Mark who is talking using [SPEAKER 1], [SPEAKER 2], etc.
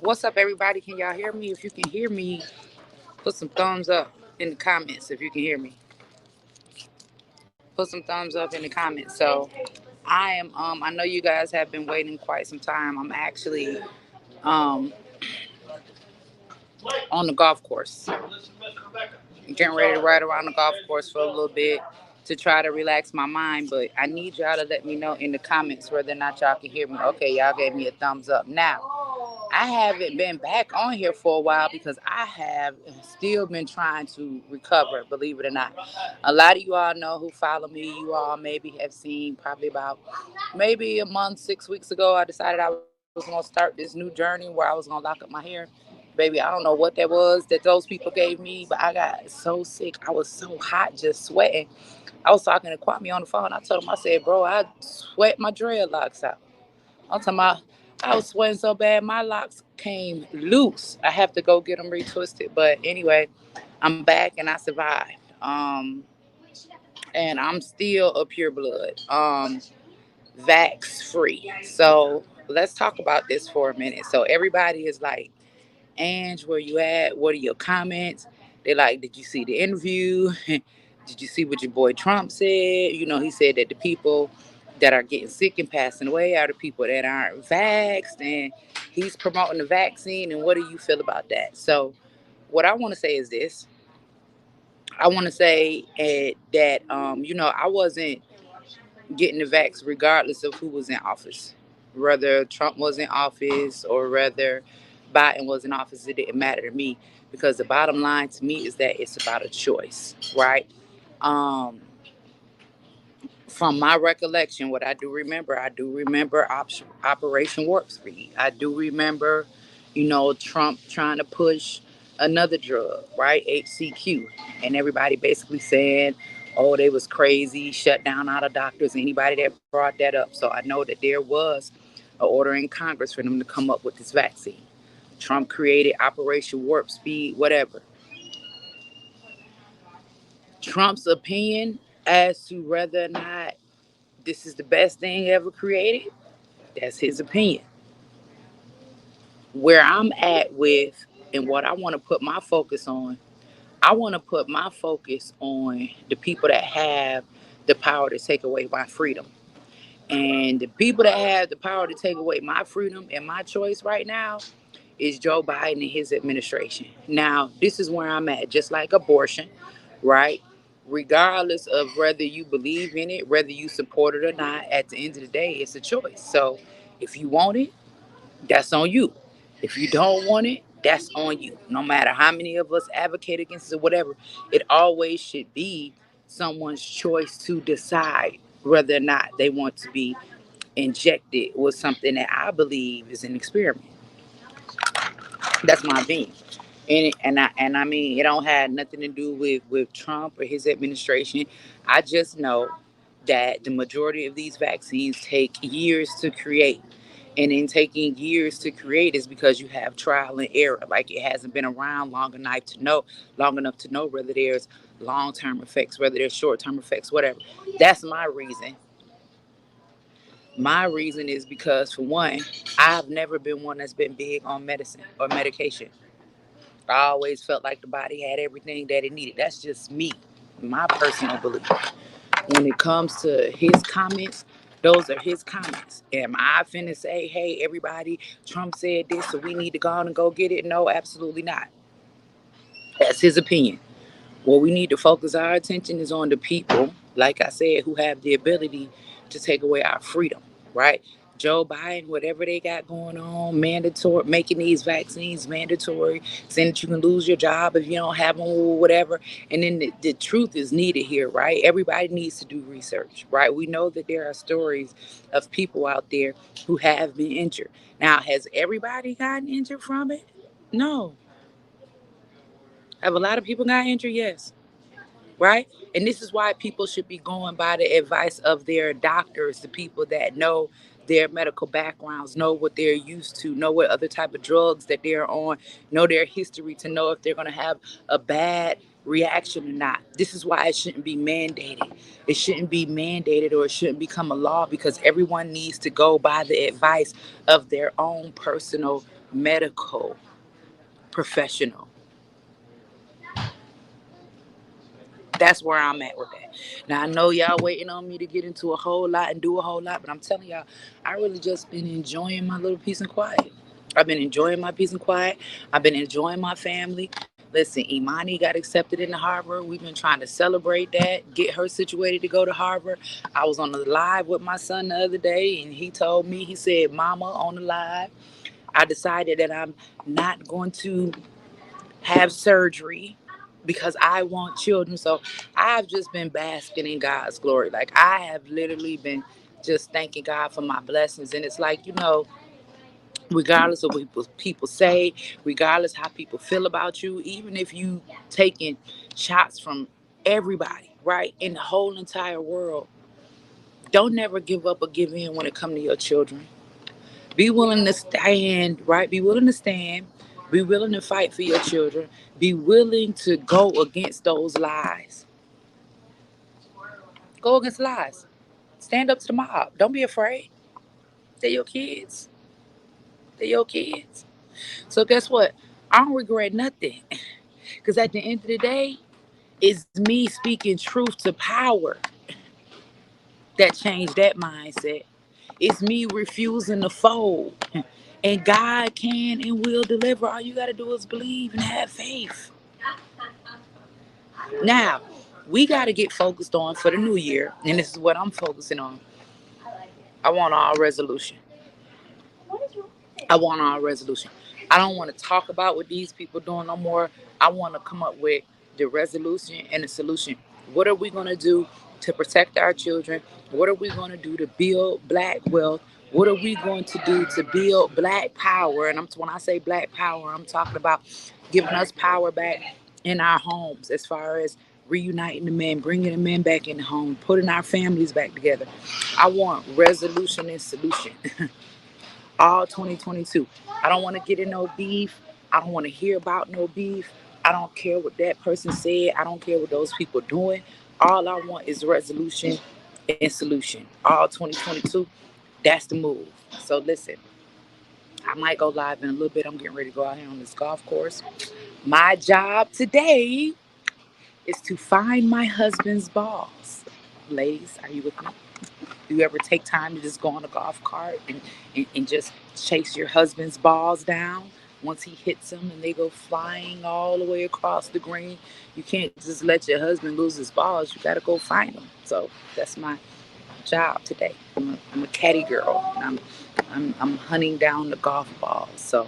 [SPEAKER 1] What's up, everybody? Can y'all hear me? If you can hear me, put some thumbs up in the comments. If you can hear me, put some thumbs up in the comments. So I am. I know you guys have been waiting quite some time. I'm actually um on the golf course, getting ready to ride around the golf course for a little bit to try to relax my mind. But I need y'all to let me know in the comments whether or not y'all can hear me. Okay, y'all gave me a thumbs up. Now, I haven't been back on here for a while because I have still been trying to recover, believe it or not. A lot of you all know who follow me. You all maybe have seen probably about maybe a month, 6 weeks ago, I decided I was going to start this new journey where I was going to lock up my hair. Baby, I don't know what that was that those people gave me, but I got so sick. I was so hot, just sweating. I was talking to Kwame on the phone. I told him, I said, bro, I sweat my dreadlocks out. I'm talking about, I was sweating so bad, my locks came loose. I have to go get them retwisted. But anyway, I'm back and I survived. And I'm still a pure blood, vax free. So let's talk about this for a minute. So everybody is like, Ange, where you at? What are your comments? They're like, did you see the interview? Did you see what your boy Trump said? You know, he said that the people that are getting sick and passing away are the people that aren't vaxxed, and he's promoting the vaccine. And what do you feel about that? So, what I want to say is this. I want to say that, I wasn't getting the vax regardless of who was in office. Whether Trump was in office or whether Biden was in office, it didn't matter to me because the bottom line to me is that it's about a choice, right? Um, from my recollection, what I do remember Operation Warp Speed. I do remember, Trump trying to push another drug, right? HCQ. And everybody basically saying, oh, they was crazy, shut down all the doctors, anybody that brought that up. So I know that there was an order in Congress for them to come up with this vaccine. Trump created Operation Warp Speed, whatever. Trump's opinion as to whether or not this is the best thing ever created, that's his opinion. Where I'm at with and what I want to put my focus on, I want to put my focus on the people that have the power to take away my freedom. And the people that have the power to take away my freedom and my choice right now is Joe Biden and his administration. Now, this is where I'm at, just like abortion, right? Regardless of whether you believe in it, whether you support it or not, at the end of the day, it's a choice. So if you want it, that's on you. If you don't want it, that's on you. No matter how many of us advocate against it or whatever, it always should be someone's choice to decide whether or not they want to be injected with something that I believe is an experiment. That's my opinion. And I mean, it don't have nothing to do with Trump or his administration. I just know that the majority of these vaccines take years to create. And in taking years to create is because you have trial and error. Like it hasn't been around long enough to know whether there's long term effects, whether there's short term effects, whatever. That's my reason. My reason is because, for one, I've never been one that's been big on medicine or medication. I always felt like the body had everything that it needed. That's just me, my personal belief. When it comes to his comments, those are his comments. Am I finna say, hey, everybody, Trump said this, so we need to go on and go get it? No, absolutely not. That's his opinion. What we need to focus our attention is on the people, like I said, who have the ability to take away our freedom, right? Joe Biden, whatever they got going on, mandatory, making these vaccines mandatory, saying that you can lose your job if you don't have them or whatever. And then the truth is needed here, right? Everybody needs to do research, right? We know that there are stories of people out there who have been injured. Now, has everybody gotten injured from it? No. Have a lot of people got injured? Yes, right? And this is why people should be going by the advice of their doctors, the people that know their medical backgrounds, know what they're used to, know what other type of drugs that they're on, know their history to know if they're going to have a bad reaction or not. This is why it shouldn't be mandated. It shouldn't be mandated or it shouldn't become a law because everyone needs to go by the advice of their own personal medical professional. That's where I'm at with that. Now I know y'all waiting on me to get into a whole lot and do a whole lot, but I'm telling y'all, I really just been enjoying my little peace and quiet. I've been enjoying my peace and quiet. I've been enjoying my family. Listen, Imani got accepted into Harvard. We've been trying to celebrate that, get her situated to go to Harvard. I was on the live with my son the other day, and he told me, he said, Mama, on the live, I decided that I'm not going to have surgery because I want children. So I've just been basking in God's glory. Like I have literally been just thanking God for my blessings. And it's like, regardless of what people say, regardless how people feel about you, even if you taking shots from everybody, right, in the whole entire world, don't never give up or give in when it comes to your children. Be willing to stand, right? Be willing to stand. Be willing to fight for your children. Be willing to go against those lies. Go against lies. Stand up to the mob. Don't be afraid. They're your kids. They're your kids. So guess what? I don't regret nothing. Because at the end of the day, it's me speaking truth to power that changed that mindset. It's me refusing to fold. And God can and will deliver. All you got to do is believe and have faith. Now, we got to get focused on for the new year. And this is what I'm focusing on. I want all resolution. I want our resolution. I don't want to talk about what these people doing no more. I want to come up with the resolution and the solution. What are we going to do to protect our children? What are we going to do to build black wealth? What are we going to do to build black power? And when I say black power, I'm talking about giving us power back in our homes as far as reuniting the men, bringing the men back in the home, putting our families back together. I want resolution and solution. All 2022. I don't want to get in no beef. I don't want to hear about no beef. I don't care what that person said. I don't care what those people doing. All I want is resolution and solution. All 2022. That's the move. So listen, I might go live in a little bit. I'm getting ready to go out here on this golf course. My job today is to find my husband's balls. Ladies, are you with me? Do you ever take time to just go on a golf cart and just chase your husband's balls down? Once he hits them and they go flying all the way across the green, you can't just let your husband lose his balls. You got to go find them. So that's my job today. I'm a caddy girl. And I'm hunting down the golf balls. So